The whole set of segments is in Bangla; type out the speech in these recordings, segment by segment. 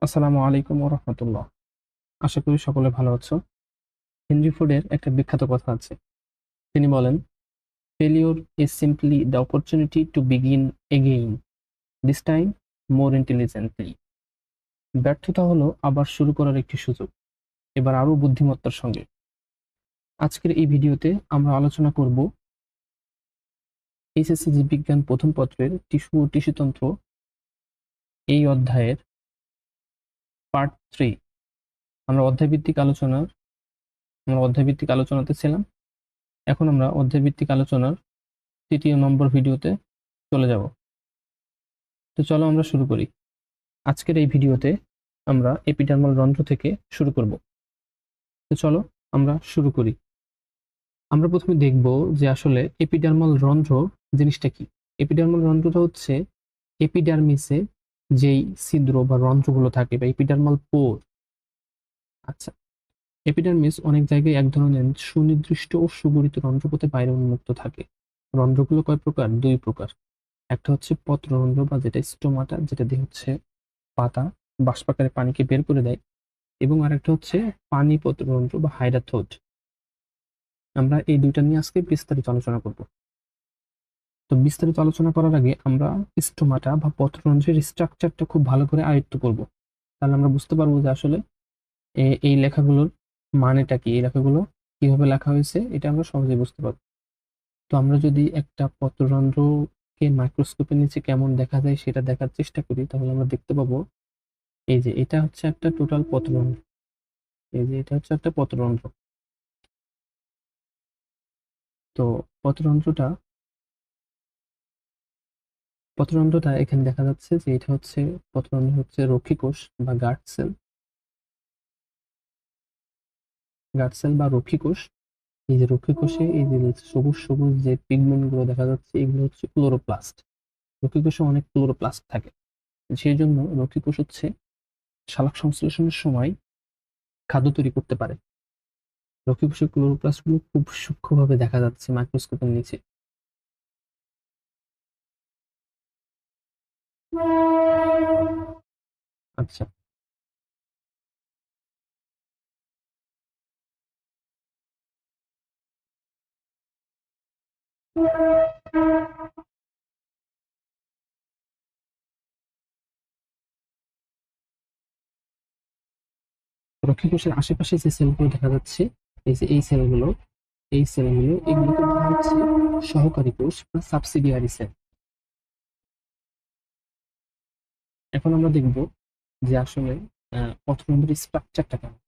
আসসালামু আলাইকুম ওয়া রাহমাতুল্লাহ। আশা করি সকলে ভালো আছো। হেনরি ফোর্ডের একটা বিখ্যাত কথা আছে। তিনি বলেন, "failure is simply the opportunity to begin again, this time more intelligently." ব্যর্থতা হলো আবার শুরু করার একটি সুযোগ, এবার আরো বুদ্ধিমত্তার সঙ্গে। আজকের এই ভিডিওতে আমরা আলোচনা করব এইচএসসি জীববিজ্ঞান প্রথম পত্রের টিস্যু ও টিস্যুতন্ত্র এই অধ্যায়ের পার্ট 3। আমরা অধ্যায়ভিত্তিক আলোচনাতে ছিলাম। এখন আমরা অধ্যায়ভিত্তিক আলোচনার 3য় নম্বর ভিডিওতে চলে যাব। তো চলো আমরা শুরু করি। আজকের এই ভিডিওতে আমরা এপিডার্মাল রন্ধ্র থেকে শুরু করব। তো চলো আমরা শুরু করি। আমরা প্রথমে দেখব যে আসলে এপিডার্মাল রন্ধ্র জিনিসটা কি। এপিডার্মাল রন্ধ্রটা হচ্ছে এপিডার্মিসে যেই ছিদ্র বা রন্ধ্রগুলো থাকে বা এপিডার্মাল পোর। আচ্ছা, এপিডার্মিস অনেক জায়গায় এক ধরনের সুনির্দিষ্ট ও সুগঠিত রন্ধ্রপথে বাইরে উন্মুক্ত থাকে। রন্ধ্রগুলো কয় প্রকার? দুই প্রকার। একটা হচ্ছে পত্ররন্ধ্র বা যেটা স্টোমাটা, যেটা দিয়ে হচ্ছে পাতা বাষ্পাকারে পানিকে বের করে দেয়, এবং আরেকটা হচ্ছে পানি পত্ররন্ধ্র বা হাইডাথোড। আমরা এই দুইটা নিয়ে আজকে বিস্তারিত আলোচনা করব। তো বিস্তারিত আলোচনা করার আগে আমরা স্টোমাটা বা পত্ররন্ধ্রের স্ট্রাকচারটা খুব ভালো করে আয়ত্ত করব। তাহলে আমরা বুঝতে পারবো যে আসলে এই লেখাগুলোর মানেটা কি, এই লেখাগুলো কিভাবে লেখা হয়েছে, এটা আমরা সহজে বুঝতে পারবো। তো আমরা যদি একটা পত্ররন্ধ্রকে মাইক্রোস্কোপের নিচে কেমন দেখা যায় সেটা দেখার চেষ্টা করি, তাহলে আমরা দেখতে পাবো এই যে এটা হচ্ছে একটা টোটাল পত্ররন্ধ্র। এই যে এটা হচ্ছে একটা পত্ররন্ধ্র। তো পত্ররন্ধ্রটা পত্ররন্ধ্রটা এখানে দেখা যাচ্ছে যে এটা হচ্ছে পত্ররন্ধ্র হচ্ছে রক্ষীকোষ বা গার্ড সেল বা রক্ষীকোষ। এই যে রক্ষীকোষে এই যে সবুজ সবুজ যে পিগমেন্ট গুলো দেখা যাচ্ছে, এগুলো হচ্ছে ক্লোরোপ্লাস্ট। রক্ষীকোষে অনেক ক্লোরোপ্লাস্ট থাকে, সেই জন্য রক্ষীকোষ হচ্ছে সালোক সংশ্লেষণের সময় খাদ্য তৈরি করতে পারে। রক্ষীকোষের ক্লোরোপ্লাস্ট গুলো খুব সূক্ষ্মভাবে দেখা যাচ্ছে মাইক্রোস্কোপের নিচে। আচ্ছা, রক্ষীকোষের আশেপাশে যে সেলগুলো দেখা যাচ্ছে, এই যে এই সেলগুলো এগুলোকে বলা হচ্ছে সহকারী কোষ বা সাবসিডিয়ারি সেল। এখন আমরা দেখব যে আসলে পত্ররন্ধ্রের স্ট্রাকচারটা কেমন।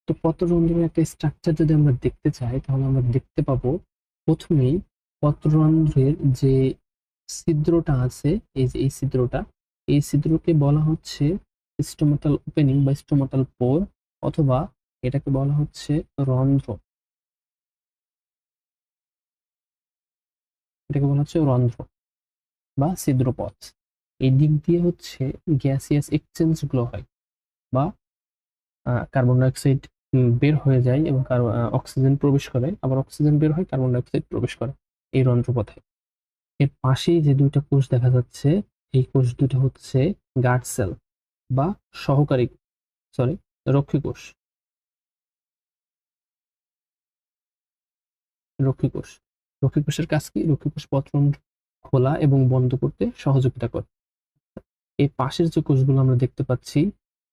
তো পত্ররন্ধ্রের একটা স্ট্রাকচার যদি আমরা দেখতে চাই, তাহলে আমরা দেখতে পাবো প্রথমেই পত্ররন্ধ্রের যে ছিদ্রটা আছে, এই যে এই ছিদ্রকে বলা হচ্ছে স্টোমাটাল ওপেনিং বা স্টোমাটাল পোর, অথবা এটাকে বলা হচ্ছে রন্ধ্র। রন্ধ্র বা ছিদ্রপথ। এই দিক দিয়ে হচ্ছে গ্যাসিয়াস এক্সচেঞ্জ গুলো হয়, বা কার্বন ডাইঅক্সাইড বের হয়ে যায় এবং অক্সিজেন প্রবেশ করে, আবার অক্সিজেন বের হয়, কার্বন ডাইঅক্সাইড প্রবেশ করে এই রন্ধ্রপথে। এর পাশেই যে দুইটা কোষ দেখা যাচ্ছে, এই কোষ দুটো হচ্ছে গার্ড সেল বা সহকারী সরি রক্ষী কোষ। রক্ষী কোষ রক্ষী কোষের কাজ কি? রক্ষী কোষ পত্ররন্ধ্র খোলা এবং বন্ধ করতে সহযোগিতা করে। এই পাশের যে কোষগুলো আমরা দেখতে পাচ্ছি,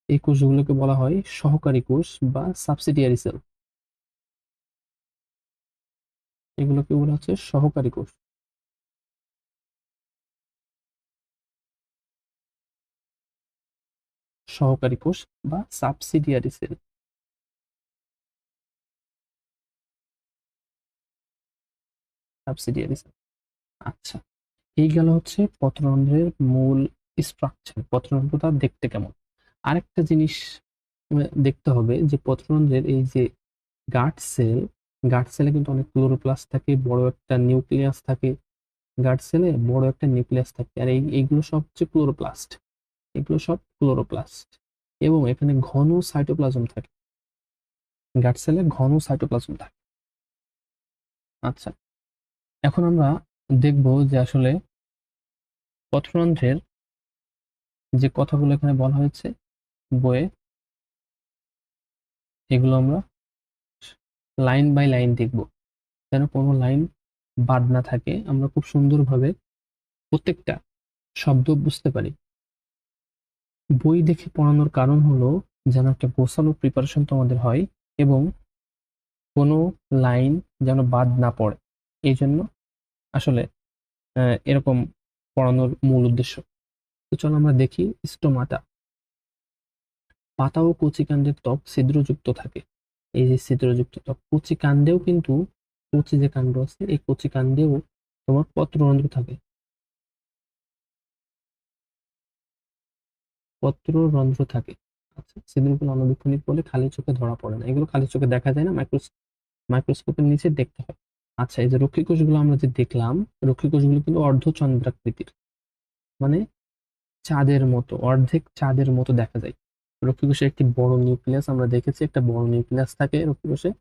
এই কোষগুলোকে বলা হয় সহকারী কোষ বা সাবসিডিয়ারি সেল। এগুলোকে বলা হচ্ছে সহকারী কোষ বা সাবসিডিয়ারি সেল। আচ্ছা, এই গেল হচ্ছে পত্ররন্ধ্রের মূল স্ট্রাকচার, পত্ররন্ধ্রটা দেখতে কেমন। আরেকটা জিনিস দেখতে হবে যে পত্ররন্ধ্রের এই যে গার্ড সেলে কিন্তু অনেক ক্লোরোপ্লাস্ট থাকে, বড় একটা নিউক্লিয়াস থাকে। গার্ড সেলে বড় একটা নিউক্লিয়াস থাকে, আর এইগুলো সব হচ্ছে ক্লোরোপ্লাস্ট, এবং এখানে ঘন সাইটোপ্লাজম থাকে। গার্ড সেলে ঘন সাইটোপ্লাজম থাকে। আচ্ছা, এখন আমরা দেখব যে আসলে পত্ররন্ধ্রের যে কথাগুলো এখানে বলা হয়েছে বইয়ে, এগুলো আমরা লাইন বাই লাইন দেখব, যেন কোনো লাইন বাদ না থাকে, আমরা খুব সুন্দরভাবে প্রত্যেকটা শব্দ বুঝতে পারি। বই দেখে পড়ানোর কারণ হলো যেন একটা গোছানো প্রিপারেশন তোমাদের হয় এবং কোনো লাইন যেন বাদ না পড়ে। এই জন্য আসলে এরকম পড়ানোর মূল উদ্দেশ্য। তো চলো আমরা দেখি স্টোমাটা। পাতা ও কচিকাণ্ডের ত্বক ছিদ্রযুক্ত থাকে। এই যে ছিদ্রযুক্ত ত্বক, কচিকাণ্ডেও কিন্তু, কচি যে কাণ্ড আছে এই কচিকাণ্ডেও তোমার পত্ররন্ধ্র থাকে, পত্ররন্ধ্র থাকে। আচ্ছা, ছিদ্রগুলো অনবীক্ষণিক বলে খালি চোখে ধরা পড়ে না, এগুলো খালি চোখে দেখা যায় না, মাইক্রোস্কোপের নিচে দেখতে হয়। আচ্ছা, এই যে রক্ষী কোষগুলো আমরা যে দেখলাম, রক্ষী কোষগুলো কিন্তু অর্ধচন্দ্রাকৃতির, মানে চাঁদের মতো, অর্ধেক চাঁদের মতো দেখা যায়। রক্ষী কোষের একটি বড় নিউক্লিয়াস আমরা দেখেছি, একটা বড় নিউক্লিয়াস থাকে রক্ষী কোষে।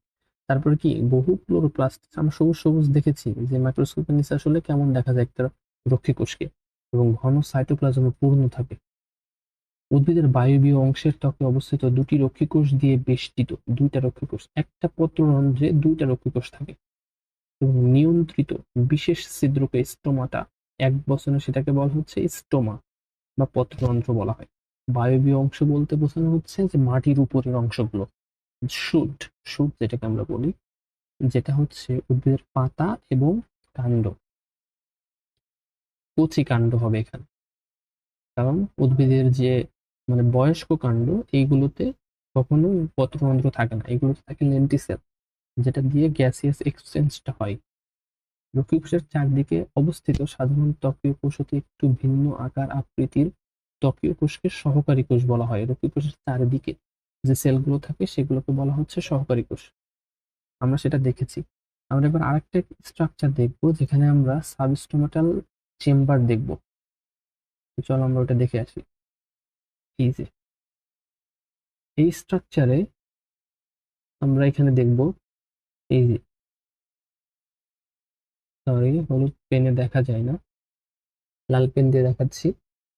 তারপরে কি বহু ক্লোরোপ্লাস্ট আমরা সবুজ সবুজ দেখেছি, যে মাইক্রোস্কোপের নিচে আসলে কেমন দেখা যায় একটা রক্ষী কোষকে, এবং ঘন সাইটোপ্লাজমে পূর্ণ থাকে। উদ্ভিদের বায়বীয় অংশের ত্বকে অবস্থিত দুটি রক্ষী কোষ দিয়ে বেষ্টিত, দুইটা রক্ষী কোষ, একটা পত্ররন্ধ্রে দুইটা রক্ষী কোষ থাকে এবং নিয়ন্ত্রিত বিশেষ ছিদ্রকে স্টোমাটা, এক বচনে সেটাকে বলা হচ্ছে স্টোমা বা পত্ররন্ধ্র বলা হয়। বায়বীয় অংশ বলতে বোঝানো হচ্ছে যে মাটির উপরের অংশগুলো, শুট, শুট যেটাকে আমরা বলি, যেটা হচ্ছে উদ্ভিদের পাতা এবং কাণ্ড, কচি কাণ্ড হবে এখানে, কারণ উদ্ভিদের যে মানে বয়স্ক কাণ্ড এইগুলোতে কখনো পত্ররন্ধ্র থাকে না, এগুলোতে থাকে লেন্টিসেল, যেটা দিয়ে গ্যাসিয়াস এক্সচেঞ্জটা হয়। রক্ষী কোষের চারদিকে অবস্থিত সাধারণ ত্বকীয় কোষ হতে একটু ভিন্ন আকার আকৃতির ত্বকীয় কোষকে সহকারী কোষ বলা হয়। রক্ষী কোষের চারিদিকে যে সেলগুলো থাকে সেগুলোকে বলা হচ্ছে সহকারী কোষ, আমরা সেটা দেখেছি। আমরা এবার আরেকটা স্ট্রাকচার দেখবো যেখানে আমরা সাবস্টোমাটাল চেম্বার দেখবো। চলো আমরা ওটা দেখে আসি। এই যে এই স্ট্রাকচারে আমরা এখানে দেখবো, এই যে, সরি হলুদ পেনে দেখা যায় না, লাল পেন দিয়ে দেখাচ্ছি।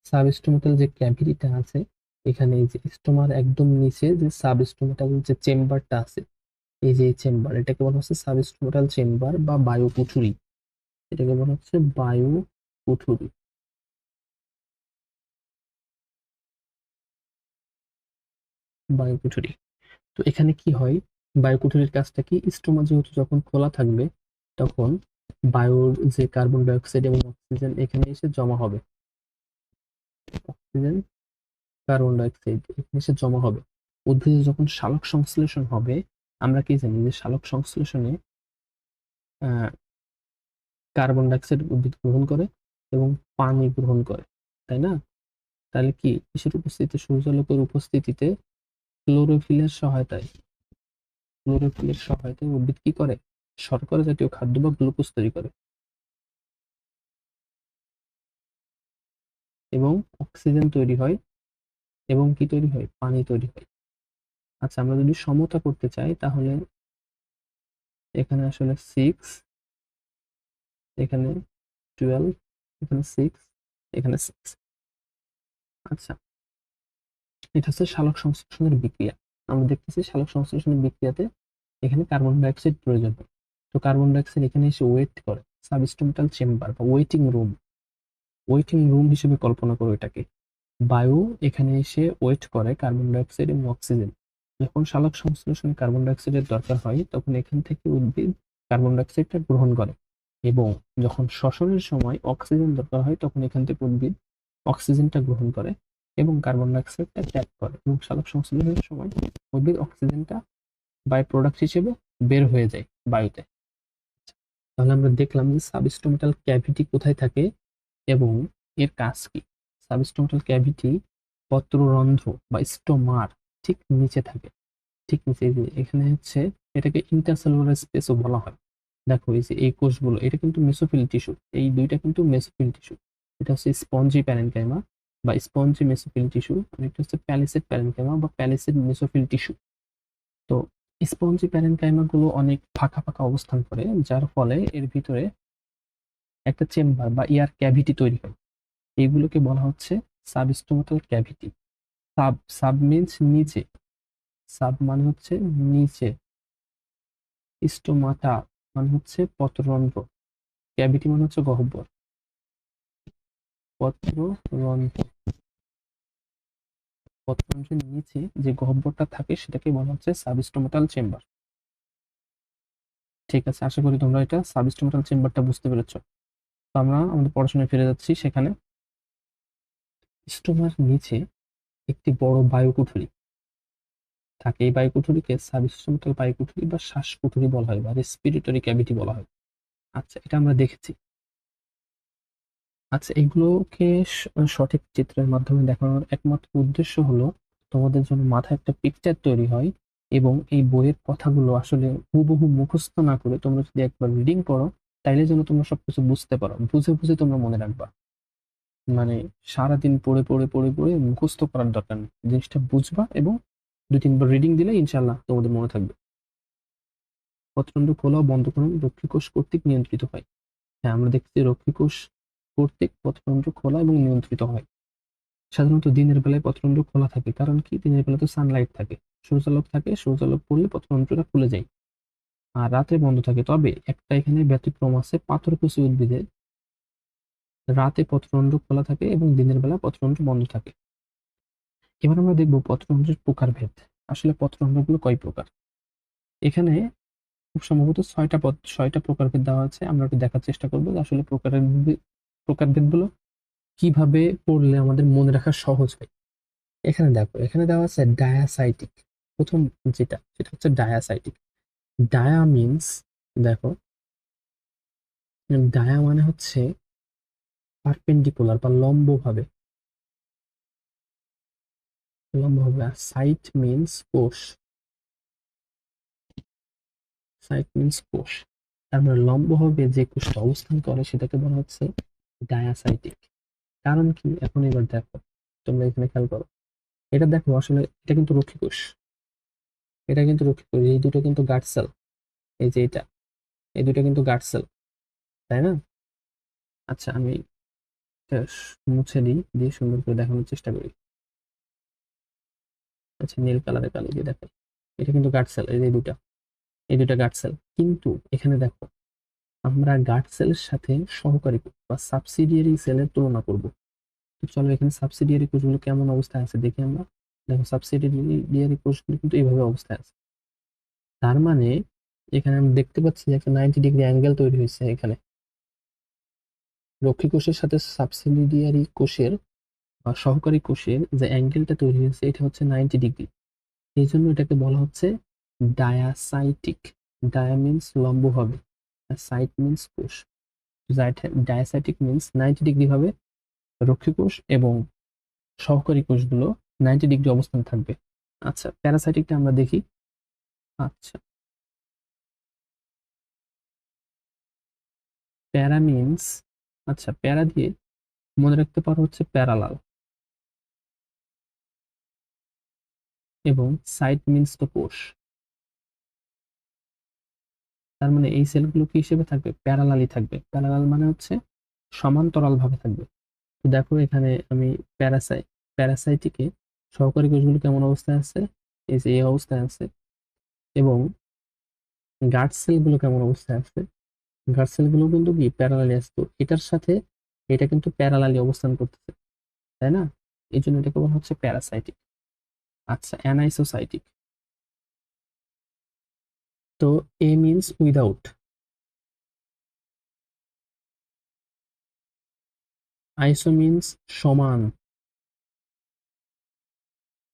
সাবস্টোমাটাল যে ক্যাভিটিটা আছে, এখানে এই যে স্টোমার একদম নিচে যে সাবস্টোমাটাল যে চেম্বারটা আছে, এই যে চেম্বার, এটাকে বলা হচ্ছে সাবস্টোমাটাল চেম্বার বা বায়ু কুঠুরি, এটাকে বলা হচ্ছে বায়ু কুঠুরি। বায়ু কুঠুরি, তো এখানে কি হয়, বায়ু কুঠুরির কাজটা কি, স্টোমা যেহেতু যখন খোলা থাকবে তখন বায়ুর যে কার্বন ডাই অক্সাইড এবং অক্সিজেন এখানে এসে জমা হবে, অক্সিজেন কার্বন ডাই অক্সাইড এখানে এসে জমা হবে। উদ্ভিদে যখন সালোক সংশ্লেষণ হবে, আমরা কি জানি যে সালোক সংশ্লেষণে কার্বন ডাই অক্সাইড উদ্ভিদ গ্রহণ করে এবং পানি গ্রহণ করে, তাই না? তাহলে কি কিসের উপস্থিতিতে, সূর্যালোকের উপস্থিতিতে ক্লোরোফিলের সহায়তায়, ক্লোরোফিলের সহায়তায় উদ্ভিদ কি করে, শর্করা জাতীয় খাদ্য বা গ্লুকোজ তৈরি করে এবং অক্সিজেন তৈরি হয় এবং কি তৈরি হয়, পানি তৈরি হয়। আচ্ছা, আমরা যদি সমতা করতে চাই তাহলে এখানে আসলে 6, এখানে 12, এখানে 6, এখানে 6। আচ্ছা, এটা হচ্ছে সালোক সংশ্লেষণের বিক্রিয়া। আমরা দেখতেছি সালোক সংশ্লেষণের বিক্রিয়াতে এখানে কার্বন ডাই অক্সাইড প্রয়োজন হয়। তো কার্বন ডাই অক্সাইড এখানে এসে ওয়েট করে, সাবস্টোমাটাল চেম্বার বা ওয়েটিং রুম, ওয়েটিং রুম হিসেবে কল্পনা করো এটাকে। বায়ু এখানে এসে ওয়েট করে কার্বন ডাই অক্সাইড এবং অক্সিজেন। যখন সালোক সংশ্লেষণে কার্বন ডাই অক্সাইডের দরকার হয় তখন এখান থেকে উদ্ভিদ কার্বন ডাই অক্সাইডটা গ্রহণ করে, এবং যখন শ্বসনের সময় অক্সিজেন দরকার হয় তখন এখান থেকে উদ্ভিদ অক্সিজেনটা গ্রহণ করে এবং কার্বন ডাই অক্সাইডটা ত্যাগ করে, এবং সালোক সংশ্লেষণের সময় উদ্ভিদ অক্সিজেনটা বাই প্রোডাক্ট হিসেবে বের হয়ে যায় বায়ুতে। তাহলে আমরা দেখলাম যে সাবস্টোমাটাল ক্যাভিটি কোথায় থাকে এবং এর কাজ কি। সাবস্টোমাটাল ক্যাভিটি পত্ররন্ধ্র বা স্টোমার ঠিক নিচে থাকে, ঠিক নিচে, এই যে এখানে হচ্ছে, এটাকে ইন্টারসেলুলার স্পেসও বলা হয়। দেখো এই যে এই কোষগুলো, এটা কিন্তু মেসোফিল টিস্যু, এই দুইটা কিন্তু মেসোফিল টিস্যু। এটা হচ্ছে স্পঞ্জি প্যারেনকাইমা বা স্পঞ্জি মেসোফিল টিস্যু, আর এটা হচ্ছে প্যালিসেড প্যারেনকাইমা বা প্যালিসেড মেসোফিল টিস্যু। তো স্পঞ্জি প্যারেনকাইমা গুলো অনেক ফাঁকা ফাঁকা অবস্থান করে, যার ফলে এর ভিতরে একটা চেম্বার বা এয়ার ক্যাভিটি তৈরি হয়। এইগুলোকে বলা হচ্ছে সাবস্টোমাটাল ক্যাভিটি। সাব সাব মিন্স নিচে, সাব মানে হচ্ছে নিচে, স্টোমাটা মানে হচ্ছে পত্ররন্ধ্র, ক্যাভিটি মানে হচ্ছে গহ্বর, পত্ররন্ধ্র, পত্ররন্ধ্রের নিচে যে গহ্বরটা থাকে সেটাকে বলা হচ্ছে সাবস্টোমাটাল চেম্বার। ঠিক আছে, আশা করি তোমরা এটা সাবস্টোমাটাল চেম্বারটা বুঝতে পেরেছো। তো আমরা আমাদের পড়াশোনায় ফিরে যাচ্ছি। সেখানে স্টোমার নিচে একটি বড় বায়ুকুঠুরি থাকে। এই বায়ুকুঠুরিকে সাবস্টোমাটাল বায়ুকুঠুরি বা শ্বাসকুঠুরি বলা হয় বা রেসপিরেটরি ক্যাভিটি বলা হয়। আচ্ছা, এটা আমরা দেখেছি। আচ্ছা, এগুলোকে সঠিক চিত্রের মাধ্যমে দেখানোর একমাত্র উদ্দেশ্য হলো তোমাদের জন্য মাথায় একটা পিকচার তৈরি হয়, এবং এই বইয়ের কথাগুলো আসলে হুবহু মুখস্থ না করে তোমরা যদি একবার রিডিং করো, তাইলে যেন তোমরা সবকিছু বুঝতে পারো, বুঝে বুঝে তোমরা মনে রাখবা। মানে সারাদিন পড়ে পড়ে পড়ে পড়ে মুখস্থ করার দরকার নেই, জিনিসটা বুঝবা এবং দুই তিনবার রিডিং দিলে ইনশাল্লাহ তোমাদের মনে থাকবে। পত্ররন্ধ্র খোলা ও বন্ধ করণ রক্ষীকোষ কর্তৃক নিয়ন্ত্রিত হয়। হ্যাঁ, আমরা দেখছি রক্ষীকোষ কর্তৃক পত্ররন্ধ্র খোলা এবং নিয়ন্ত্রিত হয়। সাধারণত দিনের বেলায় পত্ররন্ধ্র খোলা থাকে, কারণ কি দিনের বেলা তো সানলাইট থাকে, সূর্যালোক থাকে, সূর্যালোক পড়লে পত্ররন্ধ্রটা খুলে যায়। আর রাতে বন্ধ থাকে, তবে একটা এখানে ব্যতিক্রম আছে, পাথরকুচি উদ্ভিদে রাতে পত্ররন্ধ্র খোলা থাকে এবং দিনের বেলা পত্ররন্ধ্র বন্ধ থাকে। এবার আমরা দেখব পত্ররন্ধ্রের প্রকারভেদ। আসলে পত্ররন্ধ্রগুলো কয় প্রকার? এখানে খুব সম্ভবত ছয়টা প্রকারভেদ দেওয়া আছে। আমরা একটু দেখার চেষ্টা করবো যে আসলে প্রকারভেদগুলো কিভাবে পড়লে আমাদের মনে রাখা সহজ হয়। এখানে দেখো, এখানে দেওয়া আছে ডায়াসাইটিক। প্রথম যেটা, সেটা হচ্ছে ডায়াসাইটিক। ডায়া মিন্স, দেখো, ডায়া মানে হচ্ছে পারপেন্ডিকুলার বা লম্বভাবে, লম্বভাবে। আর সাইট মিন্স কোষ, সাইট মিন্স কোষ। তার মানে লম্বভাবে যে কোষটা অবস্থান করে সেটাকে বলা হচ্ছে ডায়াসাইটিক। কারণ কি, এখন এবার দেখো, তোমরা এখানে খেয়াল করো, এটা দেখো, আসলে এটা কিন্তু রক্ষী কোষ, এটা কিন্তু রক্ষী কোষ, এই দুটো কিন্তু গার্ড সেল, এই যে এটা, এই দুটো কিন্তু গার্ড সেল, তাই না? আচ্ছা, আমি এটা মুছে দিই, দিয়ে সুন্দর করে দেখানোর চেষ্টা করি। আচ্ছা, নীল কালারে কালি দিয়ে দেখাই। এটা কিন্তু গার্ড সেল, এই যে দুটা, এই দুটা গার্ড সেল। কিন্তু এখানে দেখো, আমরা গার্ড সেলের সাথে সহকারী কোষ বা সাবসিডিয়ারি সেলের তুলনা করব। তো চলো, এখানে সাবসিডিয়ারি কোষগুলো কেমন অবস্থায় আছে দেখি আমরা। দেখো, সাবসিডিয়ারি কোষগুলো কিন্তু এইভাবে অবস্থায় আছে। তার মানে এখানে আমরা দেখতে পাচ্ছি যে একটা 90 ডিগ্রি অ্যাঙ্গেল তৈরি হয়েছে এখানে। রক্ষী কোষের সাথে সাবসিডিয়ারি কোষের বা সহকারী কোষের যে অ্যাঙ্গেলটা তৈরি হয়েছে এটা হচ্ছে 90 ডিগ্রি। এই জন্য এটাকে বলা হচ্ছে ডায়াসাইটিক। ডায়া মিন্স লম্ব হবে, আর সাইট মিন্স কোষ। ডায়াসাইটিক মিন্স 90 ডিগ্রি হবে রক্ষী কোষ, এবং সহকারী কোষগুলো 90 ডিগ্রি অবস্থান থাকবে। আচ্ছা, প্যারাসাইটিকটা আমরা দেখি। আচ্ছা, প্যারা মিন্স, আচ্ছা, প্যারা দিয়ে মনে রাখতে পারো হচ্ছে প্যারালাল, এবং সাইট মিন্স তো কোষ। তার মানে এই সেলগুলো কি হিসেবে থাকবে? প্যারালালি থাকবে। প্যারালাল মানে হচ্ছে সমান্তরাল ভাবে থাকবে। তো দেখো, এখানে আমি প্যারাসাইটিকে সহকারী কোষগুলো কেমন অবস্থায় আছে, এই যে এই অবস্থায় আছে, এবং গার্ড সেলগুলো কেমন অবস্থায় আছে, গার্ড সেলগুলো কিন্তু কি প্যারালালি আছে। তো এটার সাথে এটা কিন্তু প্যারালালি অবস্থান করতেছে, তাই না? এই জন্য এটাকে বলা হচ্ছে প্যারাসাইটিক। আচ্ছা, অ্যানাইসোসাইটিক। তো এ মিন্স উইদাউট, আইসো মিন্স সমান,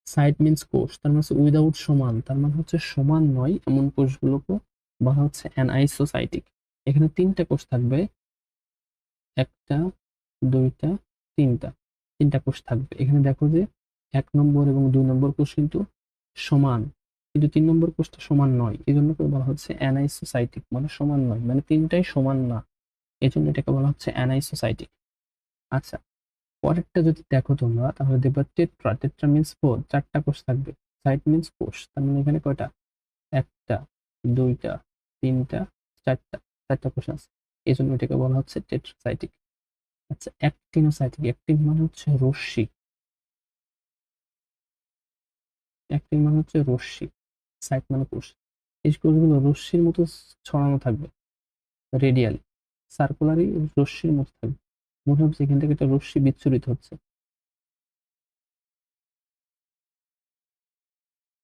সাইড মিন্স কোষ, তার মানে হচ্ছে উইদাউট সমান, তার মানে হচ্ছে সমান নয় এমন কোষগুলোকে বলা হচ্ছে অ্যানাইসোসাইটিক। এখানে তিনটা কোষ থাকবে, একটা, দুইটা, তিনটা, তিনটা কোষ থাকবে। এখানে দেখো যে 1 নম্বর এবং 2 নম্বর কোষ কিন্তু সমান, কিন্তু 3 নম্বর কোষটা সমান নয়, এই জন্য বলা হচ্ছে অ্যানাইসোসাইটিক, মানে সমান নয়, মানে তিনটাই সমান না, এই জন্য এটাকে বলা হচ্ছে অ্যানাইসোসাইটিক। আচ্ছা, পরেরটা যদি দেখো তোমরা, তাহলে দেখবে টেট্রা। টেট্রা মিন্স 4, চারটা কোষ থাকবে। সাইট মিন্স কোষ, তার মানে এখানে কয়টা? একটা, দুইটা, তিনটা, চারটা, চারটা কোষ আছে, এই জন্য এটাকে বলা হচ্ছে টেট্রাসাইটিক। আচ্ছা, অ্যাক্টিনোসাইটিক। অ্যাক্টিন মানে হচ্ছে রশ্মি, অ্যাক্টিন মানে হচ্ছে রশ্মি, সাইট মানে কোষ। এই কোষগুলো রশ্মির মতো ছড়ানো থাকবে, রেডিয়ালি সার্কুলারি রশ্মির মতো থাকবে, মনে হচ্ছে এখান থেকে একটা রশ্মি বিচ্ছুরিত হচ্ছে,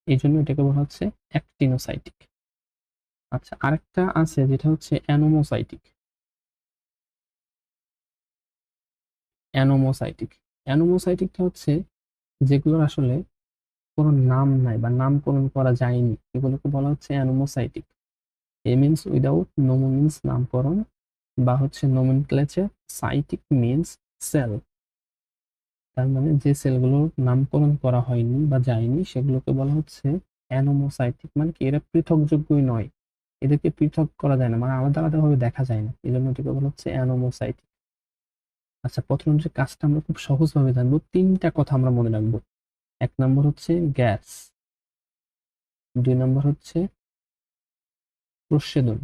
এই জন্য এটাকে বলা হচ্ছে অ্যাক্টিনোসাইটিক। আচ্ছা, আরেকটা আছে যেটা হচ্ছে অ্যানোমোসাইটিক। অ্যানোমোসাইটিক অ্যানোমোসাইটিকটা হচ্ছে যেগুলোর আসলে কোনো নাম নাই বা নামকরণ করা যায়নি, এগুলোকে বলা হচ্ছে অ্যানোমোসাইটিক। এ মিনস উইদাউট, নোমো মিনস নামকরণ বা হচ্ছে নোমেনক্লেচার, সাইটিক মিনস সেল। তার মানে যে সেলগুলোর নামকরণ করা হয়নি বা যায়নি সেগুলোকে বলা হচ্ছে অ্যানোমোসাইটিক। মানে কি, এরা পৃথকযোগ্যই নয়, এদেরকে পৃথক করা যায় না, মানে আলাদা আলাদা ভাবে দেখা যায় না, এই জন্য এটাকে বলা হচ্ছে অ্যানোমোসাইটিক। আচ্ছা, পথরন্ধ্রের কাজটা আমরা খুব সহজ ভাবে জানবো, তিনটা কথা আমরা মনে রাখবো। এক নম্বর হচ্ছে গ্যাস, দুই নম্বর হচ্ছে প্রস্বেদন,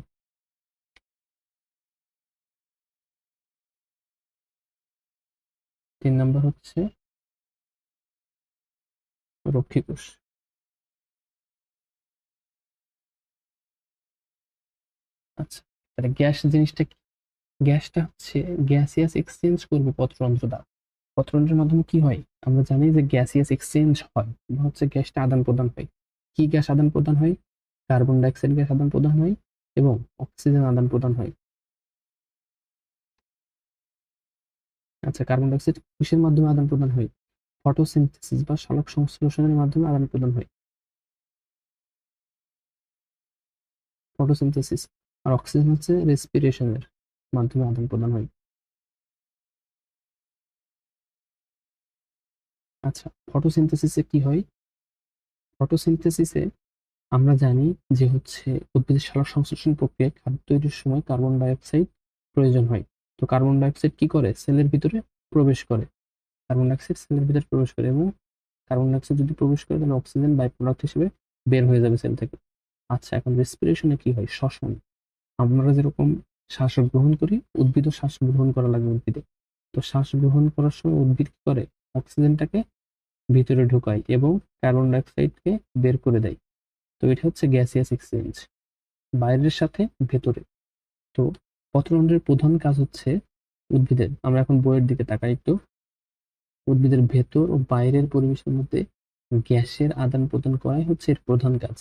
তিন নম্বর হচ্ছে রক্ষীকোষ। আচ্ছা, তাহলে গ্যাস জিনিসটা কি? গ্যাসটা হচ্ছে গ্যাসিয়াস এক্সচেঞ্জ করবে পথরন্ধ্র দ্বারা। পথরন্ধ্রের মাধ্যমে কি হয়, আমরা জানি যে গ্যাসিয়াস এক্সচেঞ্জ হয় বা হচ্ছে গ্যাসটা আদান প্রদান হয়। কি গ্যাস আদান প্রদান হয়? কার্বন ডাইঅক্সাইড গ্যাস আদান প্রদান হয় এবং অক্সিজেন আদান প্রদান হয়। আচ্ছা, কার্বন ডাইঅক্সাইড কিসের মাধ্যমে আদান প্রদান হয়? ফটোসিনথেসিস বা সালোক সংশ্লেষণের মাধ্যমে আদান প্রদান হয়, ফটোসিনথেসিস। আর অক্সিজেন হচ্ছে রেসপিরেশনের মাধ্যমে আদান প্রদান হয়। আচ্ছা, ফটোসিনথেসিসে কি হয়? ফটোসিনথেসিসে আমরা জানি যে হচ্ছে উদ্ভিদের সালোক সংশ্লেষণ প্রক্রিয়ায় খাদ্য তৈরির সময় কার্বন ডাই অক্সাইড প্রয়োজন হয়। তো কার্বন ডাই অক্সাইড কি করে, সেলের ভিতরে প্রবেশ করে। কার্বন ডাই অক্সাইড সেলের ভিতরে প্রবেশ করে এবং কার্বন ডাই অক্সাইড যদি প্রবেশ করে তাহলে অক্সিজেন বাই প্রোডাক্ট হিসেবে বের হয়ে যাবে সেল থেকে। আচ্ছা, এখন রেসপিরেশনে কি হয়? শ্বসন। আমরা যেরকম শ্বাস গ্রহণ করি, উদ্ভিদও শ্বাস গ্রহণ করা লাগে উদ্ভিদে। তো শ্বাস গ্রহণ করার সময় উদ্ভিদ কি করে, অক্সিজেনটাকে ভিতরে ঢুকায় এবং কার্বন ডাই অক্সাইডকে বের করে দেয়। তো এটা হচ্ছে গ্যাসিয়াস এক্সচেঞ্জ, বাইরের সাথে ভেতরে। তো পত্ররন্ধ্রের প্রধান কাজ হচ্ছে উদ্ভিদের, আমরা এখন বইয়ের দিকে তাকাই একটু, উদ্ভিদের ভেতর ও বাইরের পরিবেশের মধ্যে গ্যাসের আদান প্রদান করাই হচ্ছে এর প্রধান কাজ।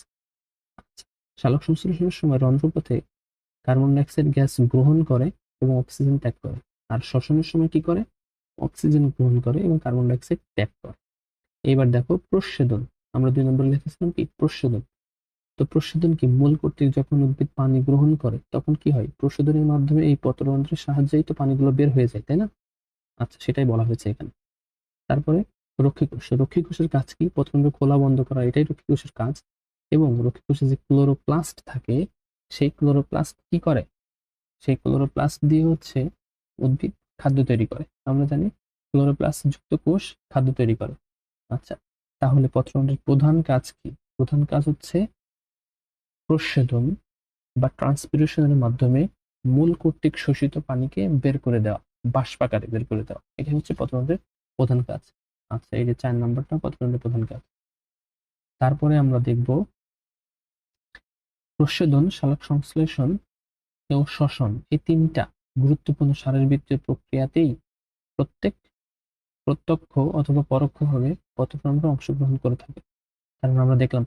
সালোক সংশ্লেষণের সময় রন্ধ্রপথে কার্বন ডাইঅক্সাইড গ্যাস গ্রহণ করে এবং অক্সিজেন ত্যাগ করে, আর শ্বসনের সময় কি করে, অক্সিজেন গ্রহণ করে এবং কার্বন ডাইঅক্সাইড ত্যাগ করে। এইবার দেখো প্রস্বেদন, আমরা 2 নম্বরে লিখেছিলাম কি, প্রস্বেদন। তো প্রস্বেদন কি, মূল কর্তৃক যখন উদ্ভিদ পানি গ্রহণ করে তখন কি হয়, প্রস্বেদনের মাধ্যমে এই পত্ররন্ধ্রের সাহায্যেই তো পানিগুলো বের হয়ে যায়, তাই না? আচ্ছা, সেটাই বলা হয়েছে এখানে। তারপরে রক্ষীকোষ, রক্ষীকোষের কাজ কি, পত্ররন্ধ্র খোলা বন্ধ করা, এটাই রক্ষীকোষের কাজ। এবং রক্ষীকোষে যে ক্লোরোপ্লাস্ট থাকে, সেই ক্লোরোপ্লাস্ট কি করে, সেই ক্লোরোপ্লাস্ট দিয়ে হচ্ছে উদ্ভিদ খাদ্য তৈরি করে। আমরা জানি ক্লোরোপ্লাস্ট যুক্ত কোষ খাদ্য তৈরি করে। আচ্ছা, তাহলে পত্ররন্ধ্রের প্রধান কাজ কি? প্রধান কাজ হচ্ছে প্রস্বেদন বা ট্রান্সপিরেশনের মাধ্যমে মূল কর্তৃক শোষিত পানিকে বের করে দেওয়া, বাষ্পাকারে বের করে দেওয়া, এটা হচ্ছে পত্ররন্ধ্রের প্রধান কাজ। আচ্ছা, এই যে 4 নাম্বারটা পত্ররন্ধ্রের প্রধান কাজ। তারপরে আমরা দেখব প্রস্বেদন, সালোক সংশ্লেষণ ও শ্বসন, এই তিনটা গুরুত্বপূর্ণ শারীরবৃত্তীয় প্রক্রিয়াতেই প্রত্যেক প্রত্যক্ষ অথবা পরোক্ষভাবে পত্ররন্ধ্র অংশগ্রহণ করে থাকে। কারণ আমরা দেখলাম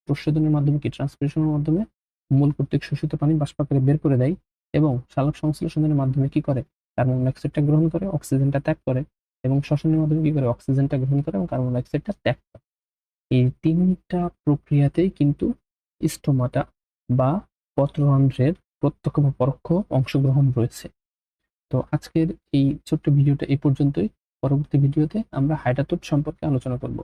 প্রস্বেদনের মাধ্যমে কি, ট্রান্সপিরেশনের মাধ্যমে মূল কর্তৃক শোষিত পানি বাষ্পাকারে বের করে দেয় এবং সালোক সংশ্লেষণের মাধ্যমে কি করে, কার্বন ডাইঅক্সাইডটা গ্রহণ করে, অক্সিজেনটা ত্যাগ করে এবং শ্বসনের মাধ্যমে কি করে, অক্সিজেনটা গ্রহণ করে এবং কার্বন ডাইঅক্সাইডটা ত্যাগ করে। এই তিনটা প্রক্রিয়াতেই কিন্তু স্টোমাটা বা পত্ররন্ধ্রের প্রত্যক্ষ বা পরোক্ষ অংশগ্রহণ রয়েছে। তো আজকের এই ছোট্ট ভিডিওটা এই পর্যন্তই। পরবর্তী ভিডিওতে আমরা হাইড্রাতুড সম্পর্কে আলোচনা করব।